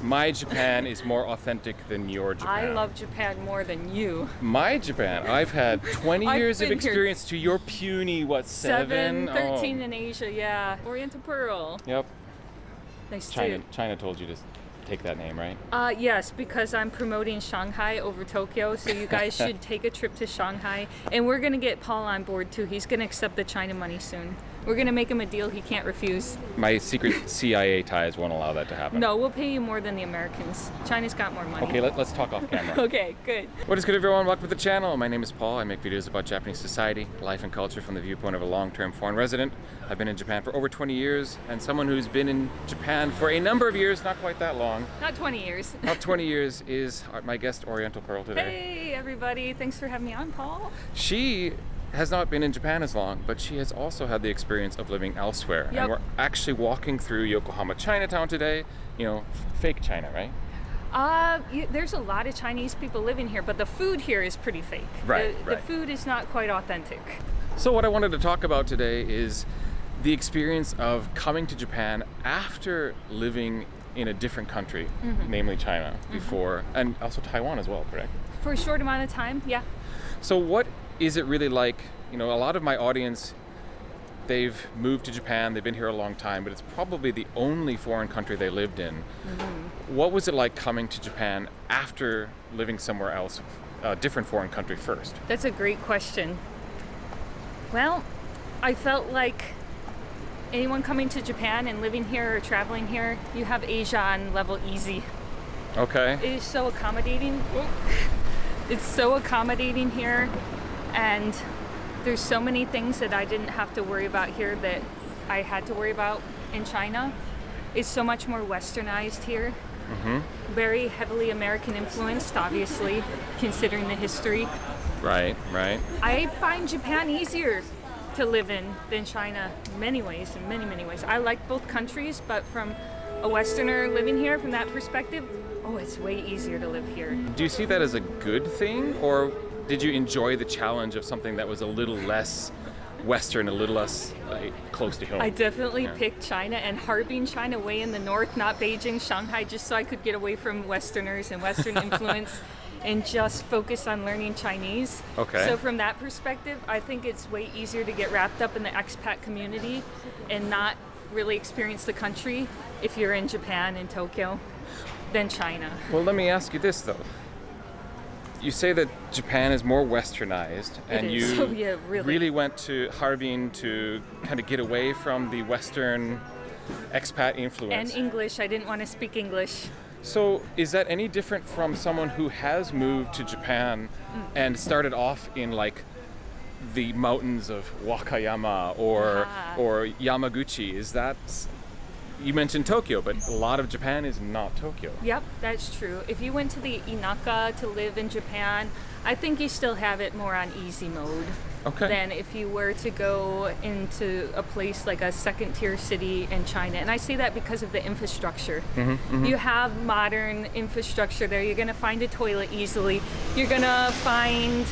My Japan is more authentic than your Japan. I love Japan more than you. My Japan, I've had 20 years of experience to your puny, what, 7? 13 in Asia, yeah. Oriental Pearl. Yep. Nice China told you to take that name, right? Yes, because I'm promoting Shanghai over Tokyo, so you guys should take a trip to Shanghai. And we're going to get Paul on board too. He's going to accept the China money soon. We're going to make him a deal he can't refuse. My secret CIA ties won't allow that to happen. No, we'll pay you more than the Americans. China's got more money. Okay, let's talk off camera. Okay, good. What is good, everyone? Welcome to the channel. My name is Paul. I make videos about Japanese society, life, and culture from the viewpoint of a long-term foreign resident. I've been in Japan for over 20 years, and someone who's been in Japan for a number of years, not quite that long. Not 20 years. Not 20 years is my guest, Oriental Pearl, today. Hey, everybody. Thanks for having me on, Paul. She has not been in Japan as long, but she has also had the experience of living elsewhere. Yep. And we're actually walking through Yokohama Chinatown today. You know, fake China, right? There's a lot of Chinese people living here, but the food here is pretty fake. Right. The food is not quite authentic. So what I wanted to talk about today is the experience of coming to Japan after living in a different country, namely China, before, and also Taiwan as well, correct? For a short amount of time, yeah. So what is it really like? You know, a lot of my audience, they've moved to Japan, they've been here a long time, but it's probably the only foreign country they lived in. What was it like coming to Japan after living somewhere else, a different foreign country first? That's a great question. Well, I felt like anyone coming to Japan and living here or traveling here, you have Asia on level easy. Okay. It is so accommodating. It's so accommodating here, and there's so many things that I didn't have to worry about here that I had to worry about in China. It's so much more westernized here. Very heavily American influenced, obviously, considering the history. Right. I find Japan easier to live in than China in many ways. I like both countries, but from a Westerner living here, from that perspective, it's way easier to live here. Do you see that as a good thing, or did you enjoy the challenge of something that was a little less Western, a little less close to home? I definitely picked China and Harbin, China, way in the north, not Beijing, Shanghai, just so I could get away from Westerners and Western influence and just focus on learning Chinese. Okay. So from that perspective, I think it's way easier to get wrapped up in the expat community and not really experience the country if you're in Japan and Tokyo than China. Well, let me ask you this, though. You say that Japan is more westernized, and you really went to Harbin to kind of get away from the Western expat influence. And English. I didn't want to speak English. So is that any different from someone who has moved to Japan and started off in like the mountains of Wakayama or Yamaguchi? Is that... You mentioned Tokyo, but a lot of Japan is not Tokyo. Yep, that's true. If you went to the Inaka to live in Japan, I think you still have it more on easy mode than if you were to go into a place like a second-tier city in China. And I say that because of the infrastructure. You have modern infrastructure there. You're going to find a toilet easily. You're going to find...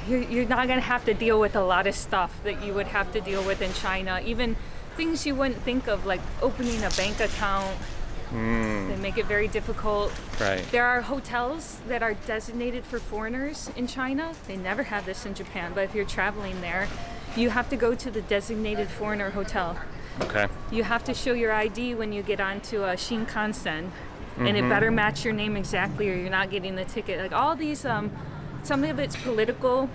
You're not going to have to deal with a lot of stuff that you would have to deal with in China. Even things you wouldn't think of, like opening a bank account. They make it very difficult. Right. There are hotels that are designated for foreigners in China. They never have this in Japan, but if you're traveling there, you have to go to the designated foreigner hotel. Okay. You have to show your ID when you get onto a Shinkansen, and it better match your name exactly or you're not getting the ticket. Like all these, some of it's political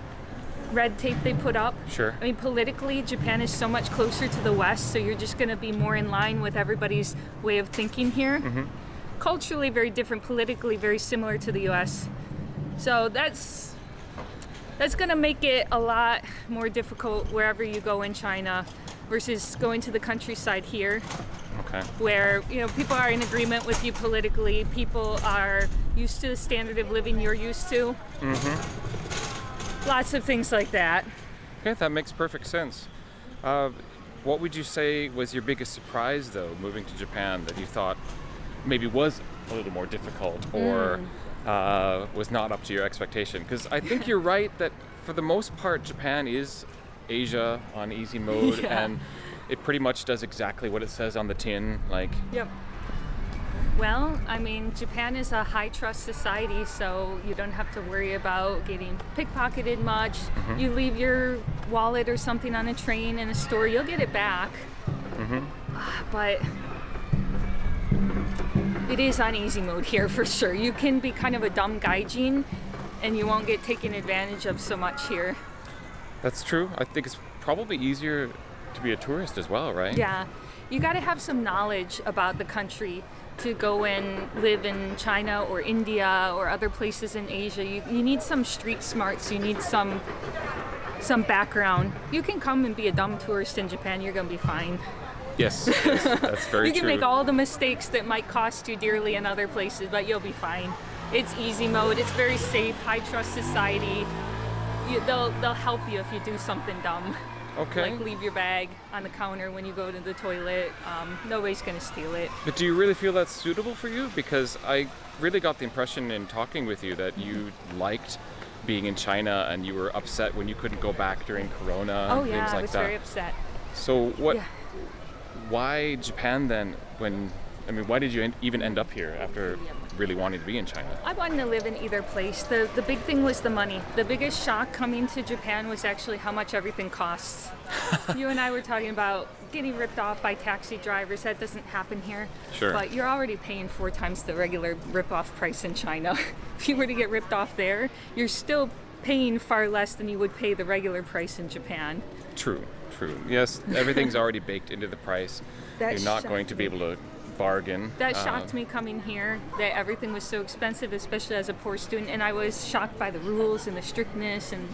red tape they put up. Sure. I mean, politically, Japan is so much closer to the West, so you're just going to be more in line with everybody's way of thinking here. Culturally, very different. Politically, very similar to the U.S. So that's going to make it a lot more difficult wherever you go in China versus going to the countryside here. Okay. Where, people are in agreement with you politically. People are used to the standard of living you're used to. Lots of things like that. Okay, that makes perfect sense. What would you say was your biggest surprise, though, moving to Japan that you thought maybe was a little more difficult or was not up to your expectation? Because I think you're right that for the most part, Japan is Asia on easy mode, and it pretty much does exactly what it says on the tin. Yep. Well, I mean, Japan is a high trust society, so you don't have to worry about getting pickpocketed much. You leave your wallet or something on a train in a store, you'll get it back. But it is on easy mode here for sure. You can be kind of a dumb gaijin and you won't get taken advantage of so much here. That's true. I think it's probably easier to be a tourist as well, right? Yeah. You got to have some knowledge about the country to go and live in China or India or other places in Asia. You need some street smarts. You need some background. You can come and be a dumb tourist in Japan. You're going to be fine. Yes, that's very true. You can make all the mistakes that might cost you dearly in other places, but you'll be fine. It's easy mode. It's very safe, high trust society. They'll help you if you do something dumb. Okay. Like leave your bag on the counter when you go to the toilet. Nobody's going to steal it. But do you really feel that's suitable for you? Because I really got the impression in talking with you that you liked being in China and you were upset when you couldn't go back during Corona and things like that. I was very upset. So why Japan then? Why did you even end up here after really wanting to be in China? I wanted to live in either place. The big thing was the money. The biggest shock coming to Japan was actually how much everything costs. You and I were talking about getting ripped off by taxi drivers. That doesn't happen here. Sure. But you're already paying 4 times the regular rip-off price in China. If you were to get ripped off there, you're still paying far less than you would pay the regular price in Japan. True. Yes, everything's already baked into the price. You're not going to be able to bargain. That shocked me coming here, that everything was so expensive, especially as a poor student, and I was shocked by the rules and the strictness and,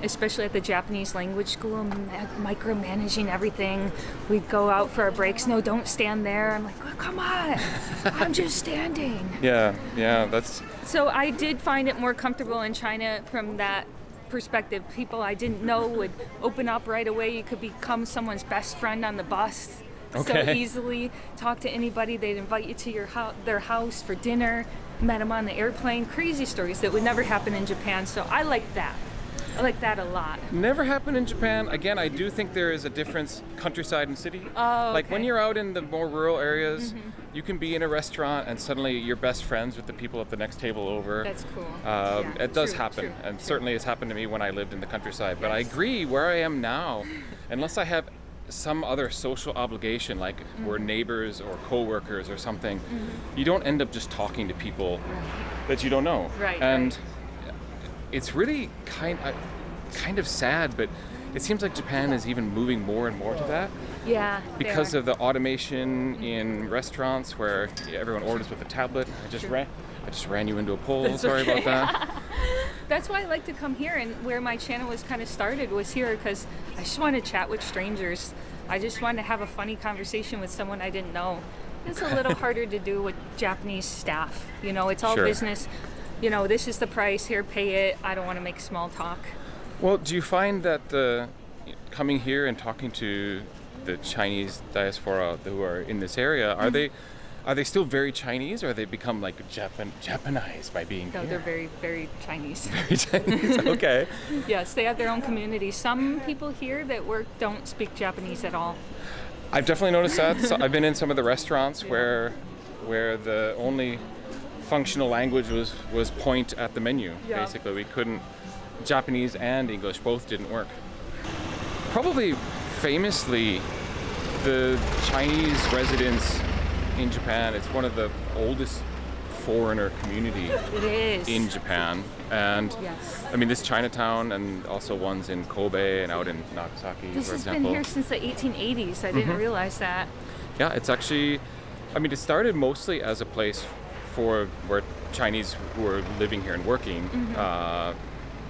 especially at the Japanese language school, micromanaging everything. We'd go out for our breaks. No, don't stand there. I'm like, oh, come on, I'm just standing. Yeah, that's... So I did find it more comfortable in China from that perspective. People I didn't know would open up right away. You could become someone's best friend on the bus. Okay. So easily. Talk to anybody. They'd invite you to their house for dinner. Met them on the airplane. Crazy stories that would never happen in Japan. So I like that. I like that a lot. Never happened in Japan. Again, I do think there is a difference countryside and city. Oh, okay. Like when you're out in the more rural areas, you can be in a restaurant and suddenly you're best friends with the people at the next table over. That's cool. It does happen, and certainly it's happened to me when I lived in the countryside. But I agree, where I am now, unless I have some other social obligation, like we're neighbors or co-workers or something, you don't end up just talking to people that you don't know. And it's really kind of sad, but it seems like Japan is even moving more and more to that. Yeah. Because of the automation in restaurants where everyone orders with a tablet. I just ran you into a pole. That's Sorry okay. about that. That's why I like to come here, and where my channel was kind of started was here because I just want to chat with strangers. I just want to have a funny conversation with someone I didn't know. It's a little harder to do with Japanese staff. It's all business. This is the price, here, pay it. I don't want to make small talk. Well, do you find that coming here and talking to the Chinese diaspora who are in this area, are they still very Chinese, or have they become like Japanized by being here? No, they're very, very Chinese. Very Chinese, okay. Yes, they have their own community. Some people here that work don't speak Japanese at all. I've definitely noticed that. So I've been in some of the restaurants where the only functional language was point at the menu. Basically, we couldn't. Japanese and English both didn't work. Probably famously, the Chinese residents in Japan, it's one of the oldest foreigner community in Japan. And this Chinatown, and also ones in Kobe and out in Nagasaki, this for example. This has been here since the 1880s. I didn't realize that. Yeah, it's actually, it started mostly as a place for where Chinese who were living here and working.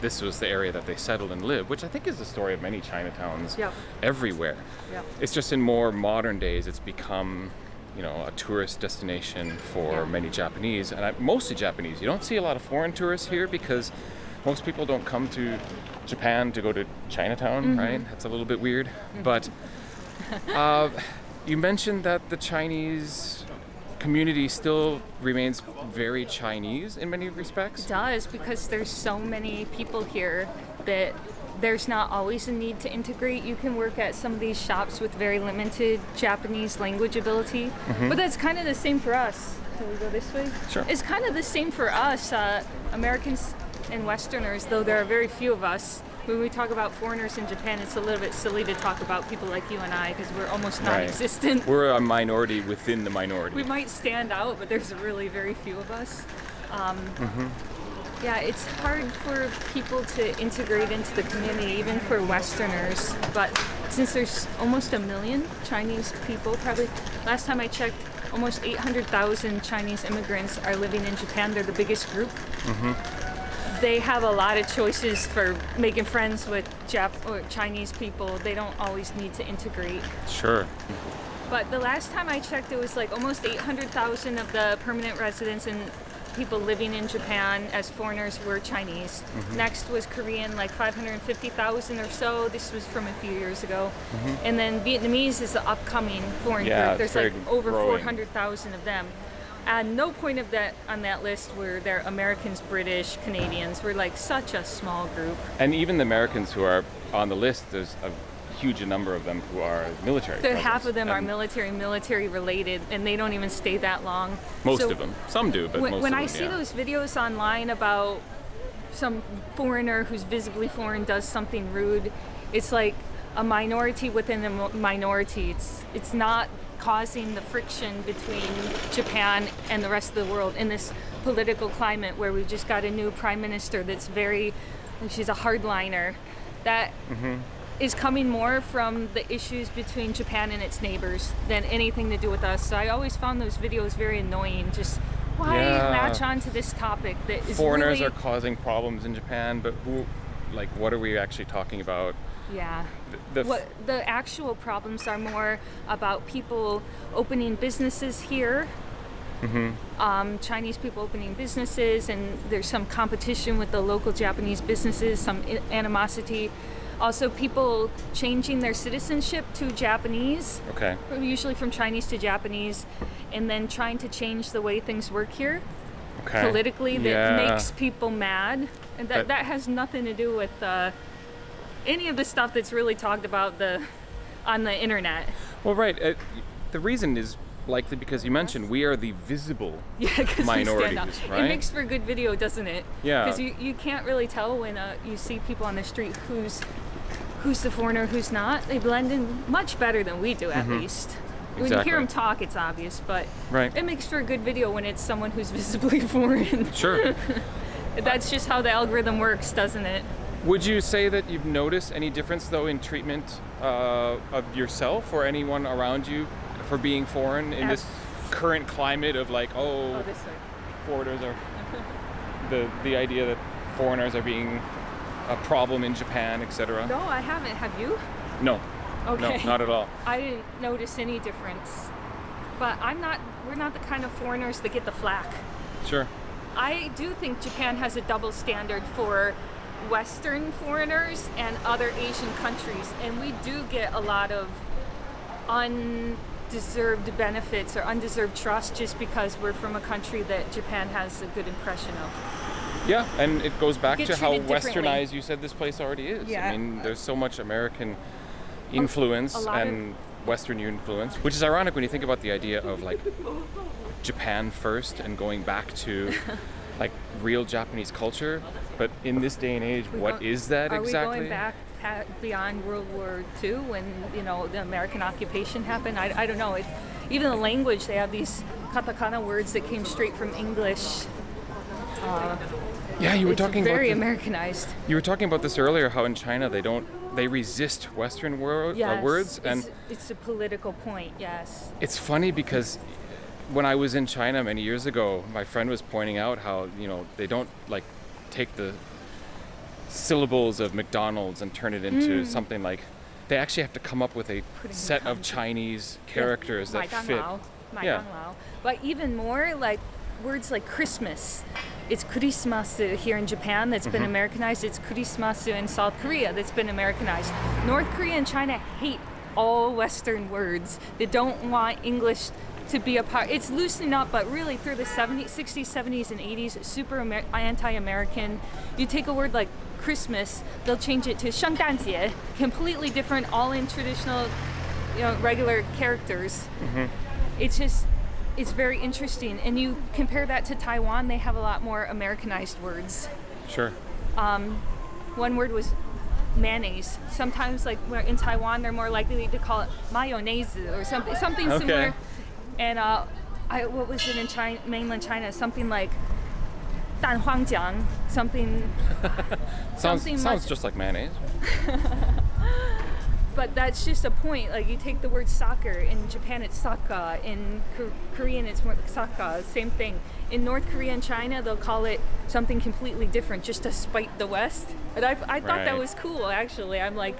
This was the area that they settled and lived, which I think is the story of many Chinatowns everywhere. It's just in more modern days, it's become, a tourist destination for many Japanese, and mostly Japanese. You don't see a lot of foreign tourists here because most people don't come to Japan to go to Chinatown, right? That's a little bit weird. But you mentioned that the Chinese community still remains very Chinese in many respects? It does, because there's so many people here that there's not always a need to integrate. You can work at some of these shops with very limited Japanese language ability, but that's kind of the same for us. Can we go this way? Sure. It's kind of the same for us, Americans and Westerners, though there are very few of us. When we talk about foreigners in Japan, it's a little bit silly to talk about people like you and I, because we're almost non-existent. We're a minority within the minority. We might stand out, but there's really very few of us. Yeah, it's hard for people to integrate into the community, even for Westerners. But since there's almost 1 million Chinese people, probably last time I checked, almost 800,000 Chinese immigrants are living in Japan. They're the biggest group. They have a lot of choices for making friends with or Chinese people. They don't always need to integrate. Sure. But the last time I checked, it was like almost 800,000 of the permanent residents and people living in Japan as foreigners were Chinese. Next was Korean, like 550,000 or so. This was from a few years ago. And then Vietnamese is the upcoming foreign group. There's like over 400,000 of them. And no point of that on that list were there Americans, British, Canadians. We're like such a small group. And even the Americans who are on the list, there's a huge number of them who are military. Half of them are military related, and they don't even stay that long. Most of them. Some do, but most of them, when I see those videos online about some foreigner who's visibly foreign does something rude, it's like a minority within a minority. It's not causing the friction between Japan and the rest of the world in this political climate where we've just got a new prime minister that's she's a hardliner. That is coming more from the issues between Japan and its neighbors than anything to do with us. So I always found those videos very annoying. Just why latch on to this topic that is foreigners really... are causing problems in Japan, but what are we actually talking about? Yeah. The actual problems are more about people opening businesses here. Chinese people opening businesses, and there's some competition with the local Japanese businesses, some animosity. Also, people changing their citizenship to Japanese, usually from Chinese to Japanese, and then trying to change the way things work here politically. That makes people mad, and that has nothing to do with any of the stuff that's really talked about on the internet. Well, right. The reason is likely because you mentioned we are the visible minorities, right? It makes for a good video, doesn't it? Yeah. Because you can't really tell when you see people on the street who's the foreigner, who's not. They blend in much better than we do, at least. When you hear them talk, it's obvious, but it makes for a good video when it's someone who's visibly foreign. Sure. That's just how the algorithm works, doesn't it? Would you say that you've noticed any difference, though, in treatment of yourself or anyone around you for being foreign in this current climate of this way. Foreigners are the idea that foreigners are being a problem in Japan, etc.? No, I haven't. Have you? No. Okay. No, not at all. I didn't notice any difference. But we're not the kind of foreigners that get the flack. Sure. I do think Japan has a double standard for Western foreigners and other Asian countries, and we do get a lot of undeserved benefits or undeserved trust just because we're from a country that Japan has a good impression of. Yeah, and it goes back to how westernized you said this place already is. Yeah. I mean, there's so much American influence and Western influence, which is ironic when you think about the idea of Japan first and going back to real Japanese culture. But in this day and age, what is that exactly? Are we going back beyond World War II when the American occupation happened? I don't know. Even the language, they have these katakana words that came straight from English. You were talking very about Americanized. You were talking about this earlier, how in China they resist Western words, and it's a political point. Yes. It's funny because when I was in China many years ago, my friend was pointing out how they don't take the syllables of McDonald's and turn it into something they actually have to come up with a set of Chinese characters that fit. But even more words like Christmas. It's Kurimasu here in Japan that's been Americanized. It's Kurimasu in South Korea that's been Americanized. North Korea and China hate all Western words. They don't want English to be a part. It's loosening up, but really through the 70s, 60s, 70s, and 80s, super anti-American. You take a word like Christmas, they'll change it to 圣诞节, completely different, all in traditional, regular characters. It's very interesting. And you compare that to Taiwan, they have a lot more Americanized words. Sure. One word was mayonnaise. Sometimes, like in Taiwan, they're more likely to call it mayonnaise or something similar. And what was it in China, mainland China? Something like 蛋黄酱, something. sounds just like mayonnaise. But that's just a point. Like you take the word soccer, in Japan it's saka, in Korean it's more like saka, same thing. In North Korea and China they'll call it something completely different just to spite the West. And I thought that was cool actually. I'm like,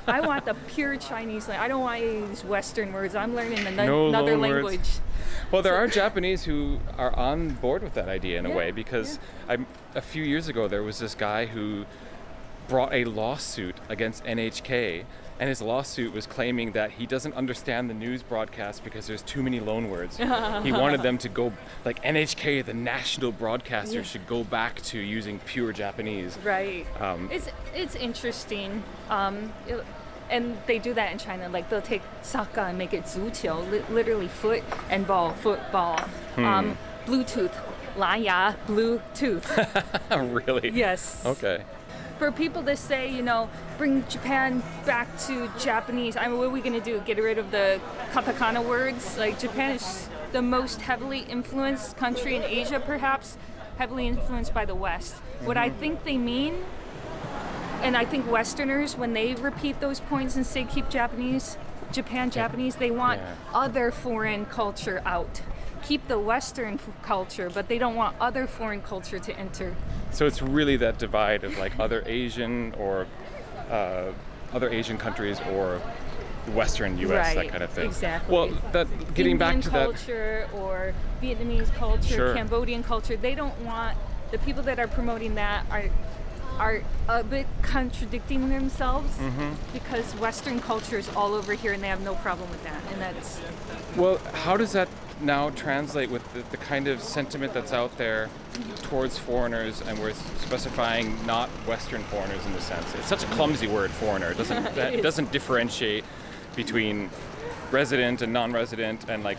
I want the pure Chinese language. I don't want any of these Western words. I'm learning another language. Words. Well, there are Japanese who are on board with that idea in a way, because a few years ago there was this guy who brought a lawsuit against NHK, and his lawsuit was claiming that he doesn't understand the news broadcast because there's too many loanwords. He wanted them to go, like NHK, the national broadcaster, should go back to using pure Japanese. Right. It's interesting. And they do that in China. Like they'll take soccer and make it 足球, literally foot and ball, football. Bluetooth, 蓝牙, Bluetooth. Really? Yes. Okay. For people to say, bring Japan back to Japanese, I mean, what are we going to do? Get rid of the katakana words? Like, Japan is the most heavily influenced country in Asia, perhaps, heavily influenced by the West. What I think they mean, and I think Westerners, when they repeat those points and say keep Japan Japanese, they want other foreign culture out. Keep the Western culture, but they don't want other foreign culture to enter. So it's really that divide of like other Asian countries or Western U.S. that kind of thing. Exactly. Well, getting Indian back to culture or Vietnamese culture, Cambodian culture, they don't want, the people that are promoting that are a bit contradicting themselves because Western culture is all over here and they have no problem with that. And that's... Well, how does that now translate with the kind of sentiment that's out there towards foreigners, and we're specifying not Western foreigners in the sense. It's such a clumsy word, foreigner. It doesn't differentiate between resident and non-resident and like,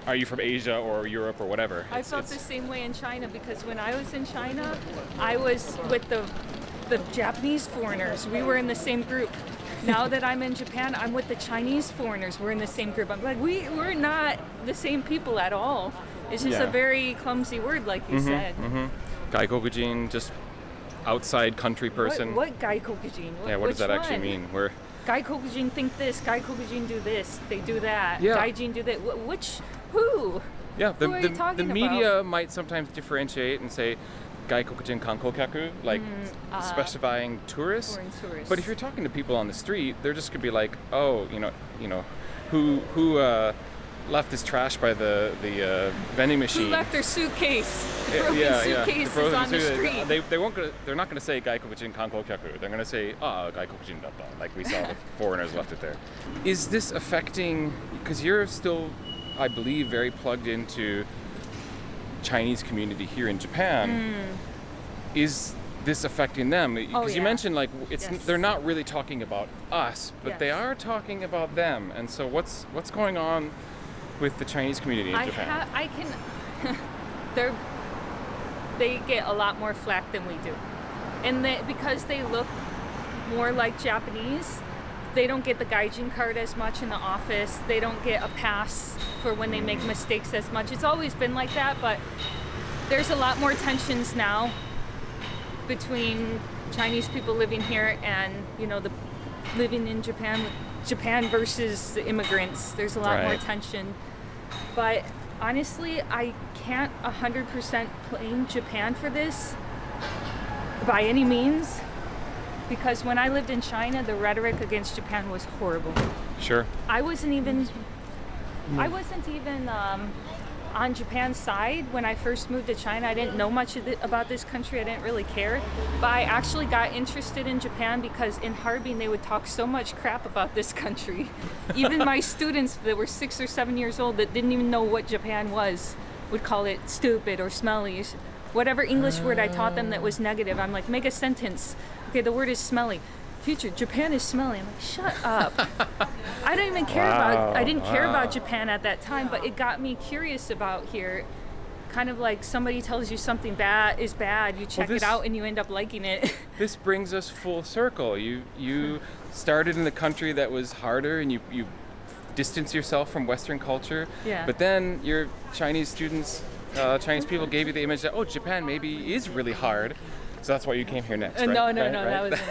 are you from Asia or Europe or whatever? I felt the same way in China because when I was in China, I was with the Japanese foreigners. We were in the same group. Now that I'm in Japan, I'm with the Chinese foreigners. We're in the same group. I'm like, we're not the same people at all. It's just a very clumsy word, like you said. Gaikokujin, just outside country person. What gaikokujin? What does that actually mean? Gaikokujin think this, gaikokujin do this, they do that. Yeah. Gaijin do that. Who? Yeah, who are you talking the media might sometimes differentiate and say gaikokujin kankokyaku, like specifying tourists. Foreign tourists. But if you're talking to people on the street, they're just gonna be like, oh, who left his trash by the vending machine? Who left their suitcase? Broken suitcases on the street. They're not gonna say gaikokujin kankokyaku. They're gonna say gaikokujin datta, like we saw the foreigners left it there. Is this affecting? Because you're still, I believe, very plugged into Chinese community here in Japan. Is this affecting them? Because you mentioned like they're not really talking about us, but they are talking about them. And so what's going on with the Chinese community in Japan? They get a lot more flack than we do, and because they look more like Japanese. They don't get the gaijin card as much in the office. They don't get a pass for when they make mistakes as much. It's always been like that, but there's a lot more tensions now between Chinese people living here and, living in Japan versus the immigrants. There's a lot more tension. But honestly, I can't 100% blame Japan for this by any means. Because when I lived in China, the rhetoric against Japan was horrible. Sure. I wasn't even on Japan's side, when I first moved to China, I didn't know much about this country. I didn't really care. But I actually got interested in Japan because in Harbin, they would talk so much crap about this country. Even my students that were 6 or 7 years old that didn't even know what Japan was would call it stupid or smelly. Whatever English word I taught them that was negative, I'm like, make a sentence. Okay, the word is smelly. Teacher, Japan is smelly. I'm like, shut up. I don't even care I didn't care about Japan at that time, but it got me curious about here. Kind of like somebody tells you something bad is bad, you check it out and you end up liking it. This brings us full circle. You started in the country that was harder, and you distance yourself from Western culture. Yeah. But then your Chinese students, Chinese people gave you the image that, oh, Japan maybe is really hard. So that's why you came here next, right? No, right? that wasn't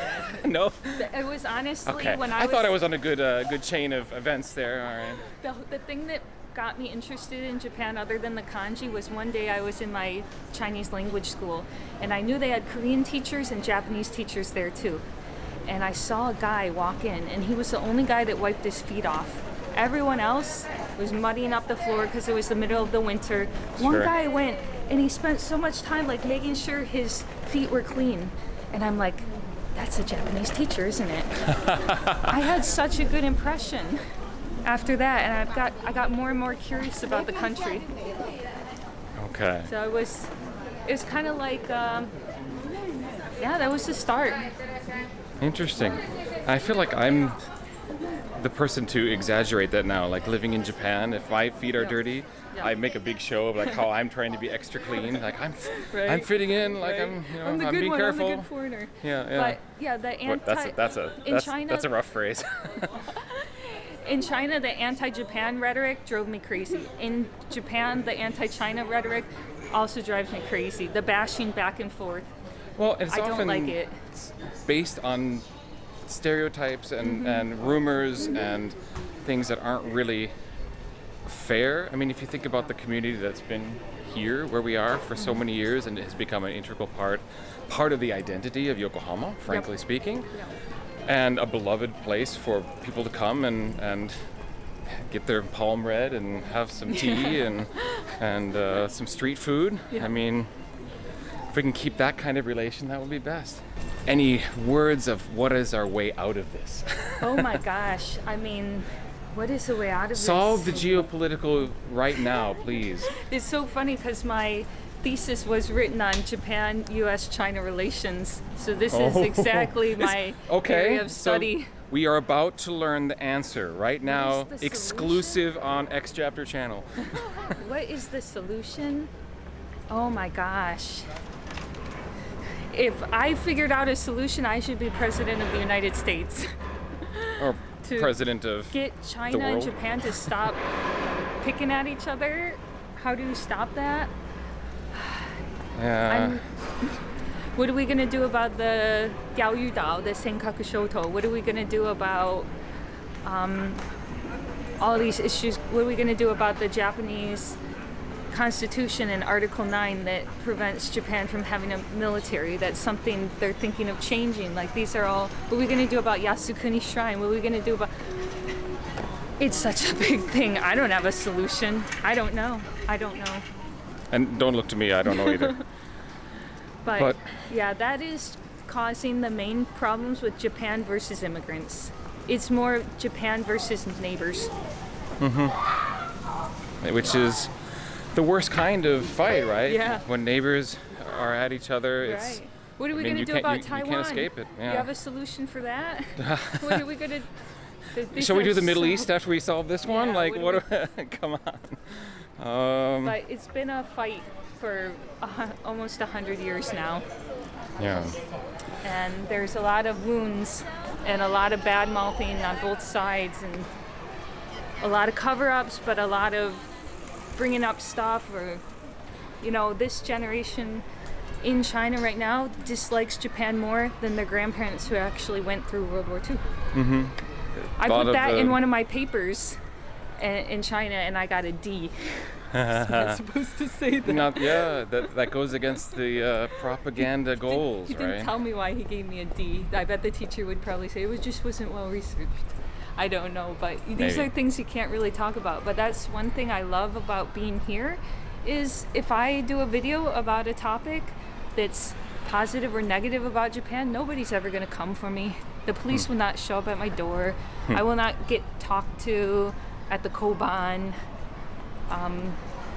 it. No? It was honestly Okay. when I thought I was on a good chain of events there. All right. The thing that got me interested in Japan other than the kanji was one day I was in my Chinese language school, and I knew they had Korean teachers and Japanese teachers there too. And I saw a guy walk in, and he was the only guy that wiped his feet off. Everyone else was muddying up the floor because it was the middle of the winter. Sure. One guy went and he spent so much time like making sure his feet were clean. And I'm like, that's a Japanese teacher, isn't it? I had such a good impression after that, and I got more and more curious about the country. Okay. So it was kind of like, that was the start. Interesting. I feel like I'm the person to exaggerate that now. Like living in Japan, if my feet are dirty, I make a big show of like how I'm trying to be extra clean. Like I'm fitting in. Like I'm being careful. I'm the good foreigner. Yeah. But yeah, that's a rough phrase. In China, the anti-Japan rhetoric drove me crazy. In Japan, the anti-China rhetoric also drives me crazy. The bashing back and forth. Well, it's I often don't like it. based on stereotypes and rumors and things that aren't really fair. I mean, if you think about the community that's been here where we are for so many years and it has become an integral part of the identity of Yokohama, frankly speaking, and a beloved place for people to come and get their palm read and have some tea and some street food. I mean, if we can keep that kind of relation, that would be best. Any words of what is our way out of this? Oh my gosh. I mean, what is the way out of this? Solve the geopolitical right now, please. It's so funny because my thesis was written on Japan-U.S.-China relations. So this is exactly my area of study. So we are about to learn the answer right now, What is the exclusive on Exjapter channel. What is the solution? Oh my gosh. If I figured out a solution, I should be president of the United States. Or president of get the China and world. Japan to stop picking at each other. How do we stop that? Yeah. What are we going to do about the Diaoyudao, the Senkaku Shoto? What are we going to do about all these issues? What are we going to do about the Japanese Constitution in Article 9 that prevents Japan from having a military? That's something they're thinking of changing. Like, these are all, what are we going to do about Yasukuni Shrine? What are we going to do about... It's such a big thing. I don't have a solution. I don't know. And don't look to me, I don't know either. But yeah, that is causing the main problems with Japan versus immigrants. It's more Japan versus neighbors. Which is the worst kind of fight, right? Yeah. When neighbors are at each other, it's... Right. What are we going to do about Taiwan? You can't escape it. Yeah. You have a solution for that? What are we going to... Shall we do the Middle East after we solve this one? Yeah, Like, come on. But it's been a fight for almost 100 years now. Yeah. And there's a lot of wounds and a lot of bad mouthing on both sides, and a lot of cover-ups, but a lot of bringing up stuff. Or, this generation in China right now dislikes Japan more than their grandparents who actually went through World War II. I put that in one of my papers in China, and I got a D. I'm not supposed to say that. That goes against the propaganda goals, he right? didn't tell me why he gave me a D. I bet the teacher would probably say it just wasn't well researched. I don't know, but these Maybe. are things you can't really talk about. But that's one thing I love about being here is if I do a video about a topic that's positive or negative about Japan, nobody's ever going to come for me. The police will not show up at my door. I will not get talked to at the Koban.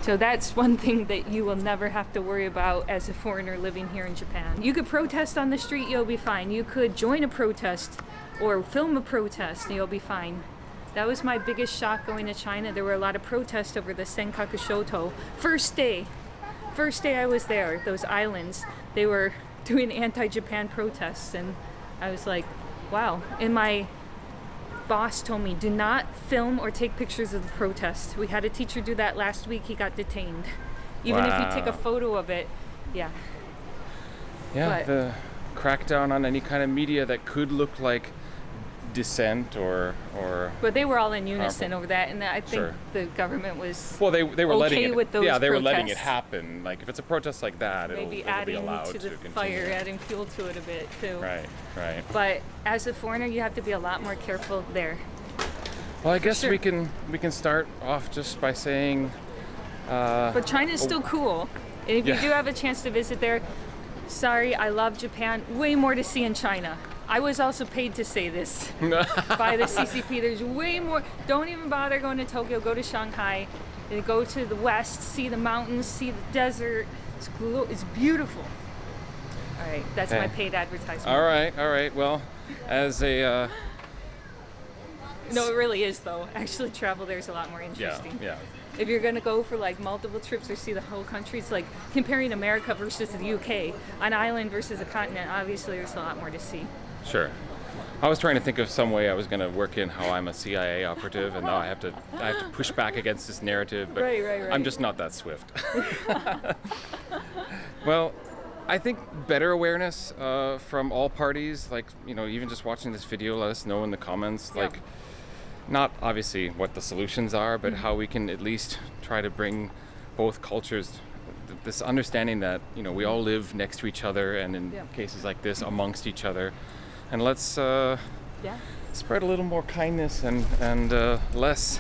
So that's one thing that you will never have to worry about as a foreigner living here in Japan. You could protest on the street, you'll be fine. You could join a protest or film a protest and you'll be fine. That was my biggest shock going to China. There were a lot of protests over the Senkaku Shoto. First day I was there, those islands, they were doing anti-Japan protests, and I was like, wow. And my boss told me, do not film or take pictures of the protest. We had a teacher do that last week. He got detained. Even if you take a photo of it, yeah. Yeah, But- the crackdown on any kind of media that could look like dissent or But they were all in unison Harmful. over that, and I think Sure. the government was well, they were letting okay it. with those yeah, they were letting it protests. happen. Like if it's a protest like that, maybe it'll be adding allowed to the continue. fire, adding fuel to it a bit too. Right. But as a foreigner, you have to be a lot more careful there. Well, I guess sure. we can start off just by saying. But China's still cool. And if Yeah. you do have a chance to visit there, sorry, I love Japan. Way more to see in China. I was also paid to say this by the CCP. There's way more. Don't even bother going to Tokyo. Go to Shanghai. Go to the west. See the mountains. See the desert. It's beautiful. All right, that's my Okay. paid advertisement. All right. Well, as a No, it really is though. Actually, travel there is a lot more interesting. yeah. If you're gonna go for like multiple trips or see the whole country, it's like comparing America versus the UK, an island versus a continent. Obviously, there's a lot more to see. Sure. I was trying to think of some way I was going to work in how I'm a CIA operative, and now I have to push back against this narrative. But Right. I'm just not that swift. Well, I think better awareness from all parties, like even just watching this video, let us know in the comments, Yeah. like not obviously what the solutions are, but how we can at least try to bring both cultures this understanding that we all live next to each other, and in Yeah. cases like this amongst each other. And let's Yeah. spread a little more kindness and less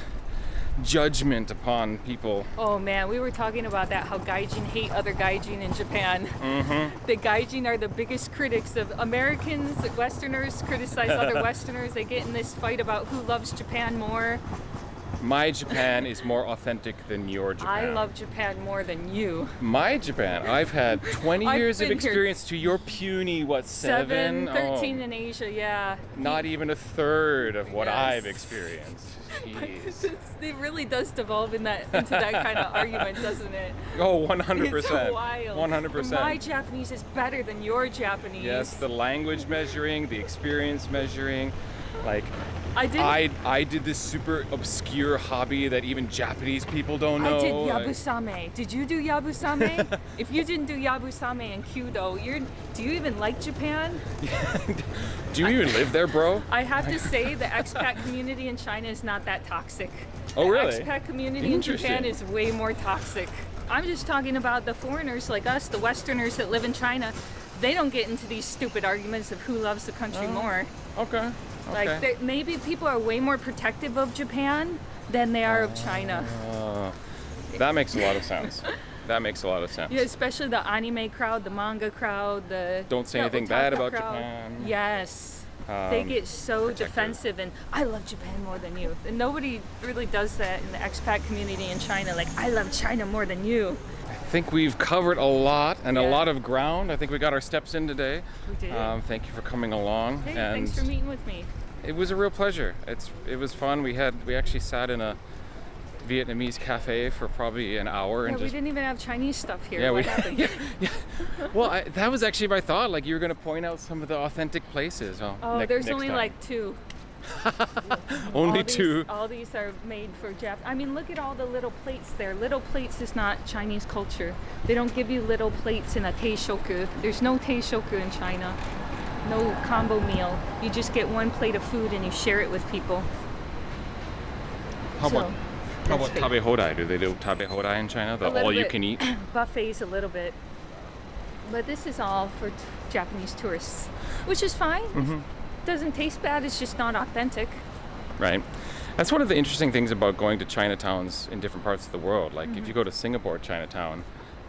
judgment upon people. Oh man, we were talking about that, how gaijin hate other gaijin in Japan. Mm-hmm. The gaijin are the biggest critics of Americans. Westerners criticize other Westerners. They get in this fight about who loves Japan more. My Japan is more authentic than your Japan. I love Japan more than you. My Japan. I've had 20 I've years of been here experience to your puny, 7? 13 in Asia, yeah. Not even a third of what Yes. I've experienced. Jeez. It really does devolve into that kind of argument, doesn't it? Oh, 100%. It's wild. 100%. My Japanese is better than your Japanese. Yes, the language measuring, the experience measuring. Like, I did this super obscure hobby that even Japanese people don't know. I did yabusame. Did you do yabusame? If you didn't do yabusame in Kyudo, do you even like Japan? Do you even live there, bro? I have to say the expat community in China is not that toxic. Oh, really? The expat community in Japan is way more toxic. I'm just talking about the foreigners like us, the Westerners that live in China. They don't get into these stupid arguments of who loves the country more. Okay. Like maybe people are way more protective of Japan than they are of China. That makes a lot of sense. That makes a lot of sense. Yeah, especially the anime crowd, the manga crowd, the Don't say the anything otaku bad about crowd. Japan. Yes. They get so defensive and I love Japan more than you. And nobody really does that in the expat community in China. Like, I love China more than you. I think we've covered a lot and a Yeah. lot of ground. I think we got our steps in today. We did. Thank you for coming along. Hey, and thanks for meeting with me. it was a real pleasure. It was fun. We actually sat in a Vietnamese cafe for probably an hour Yeah, and we just didn't even have Chinese stuff here. yeah, What happened? Well, that was actually my thought. Like you were going to point out some of the authentic places. Well, Oh, there's next only time. like 2. Only 2. All these are made for Jap. I mean, look at all the little plates there. Little plates is not Chinese culture. They don't give you little plates in a teishoku. There's no teishoku in China. No combo meal. You just get one plate of food and you share it with people. How about that's fake. tabe hodai? Do they do tabe hodai in China? The A little all you bit. can eat? Buffets a little bit. But this is all for Japanese tourists, which is fine. Mm-hmm. Doesn't taste bad. It's just not authentic. right? That's one of the interesting things about going to Chinatowns in different parts of the world. Like if you go to Singapore Chinatown,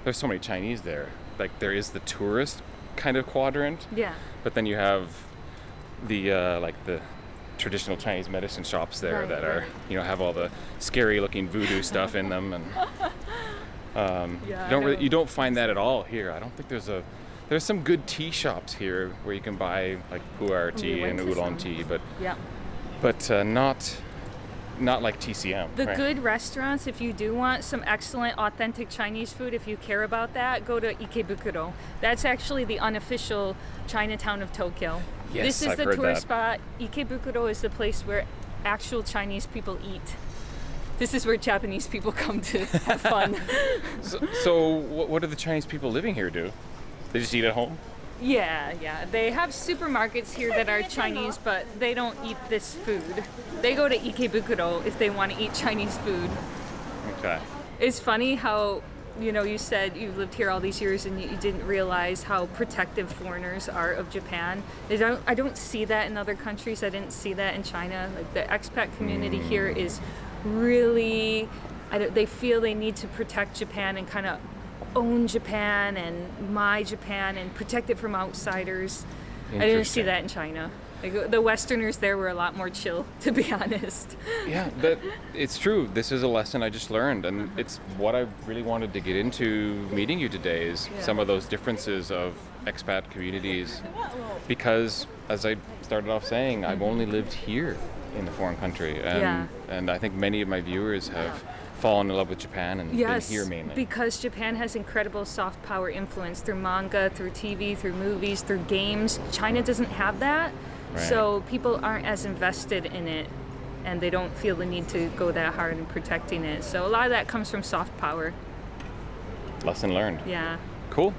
there's so many Chinese there. Like there is the tourist kind of quadrant. Yeah. But then you have the like the traditional Chinese medicine shops there that are, you know, have all the scary looking voodoo stuff in them, and you don't find that at all here. I don't think there's some good tea shops here where you can buy like pu'er tea and oolong tea, but not like TCM. The good restaurants, if you do want some excellent, authentic Chinese food, if you care about that, go to Ikebukuro. That's actually the unofficial Chinatown of Tokyo. Yes, this is I've the heard tourist that. spot. Ikebukuro is the place where actual Chinese people eat. This is where Japanese people come to have fun. So what do the Chinese people living here do? They just eat at home? Yeah. They have supermarkets here that are Chinese, but they don't eat this food. They go to Ikebukuro if they want to eat Chinese food. Okay. It's funny how, you know, you said you've lived here all these years and you didn't realize how protective foreigners are of Japan. I don't see that in other countries. I didn't see that in China. Like the expat community here is really, they feel they need to protect Japan and kind of own Japan and my Japan and protect it from outsiders. I didn't see that in China. Like, the Westerners there were a lot more chill, to be honest. Yeah, but it's true. This is a lesson I just learned, and it's what I really wanted to get into meeting you today is some of those differences of expat communities, because as I started off saying, I've only lived here in a foreign country, and I think many of my viewers have fallen in love with Japan and been here mainly. Because Japan has incredible soft power influence through manga, through TV, through movies, through games. China doesn't have that, so people aren't as invested in it, and they don't feel the need to go that hard in protecting it. So a lot of that comes from soft power. Lesson learned. Yeah. Cool.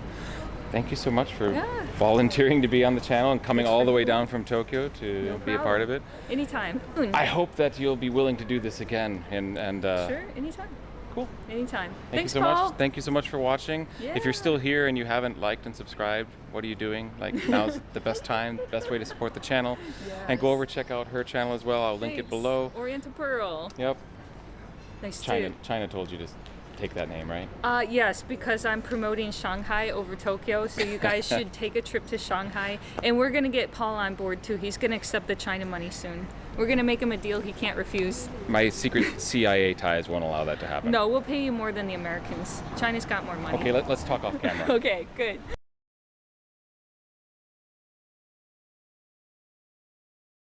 Thank you so much for volunteering to be on the channel and coming all the way down from Tokyo to be a part of it. Anytime. I hope that you'll be willing to do this again. And sure, anytime. Cool. Anytime. Thanks so Paul. much. Thank you so much for watching. Yeah. If you're still here and you haven't liked and subscribed, what are you doing? Like, now's the best time, the best way to support the channel. And go over check out her channel as well. I'll link it below. Oriental Pearl. Yep. Nice China told you to take that name, right? Yes, because I'm promoting Shanghai over Tokyo, so you guys should take a trip to Shanghai. And we're going to get Paul on board too. He's going to accept the China money soon. We're going to make him a deal he can't refuse. My secret CIA ties won't allow that to happen. No, we'll pay you more than the Americans. China's got more money. Okay, let's talk off camera. Okay, good.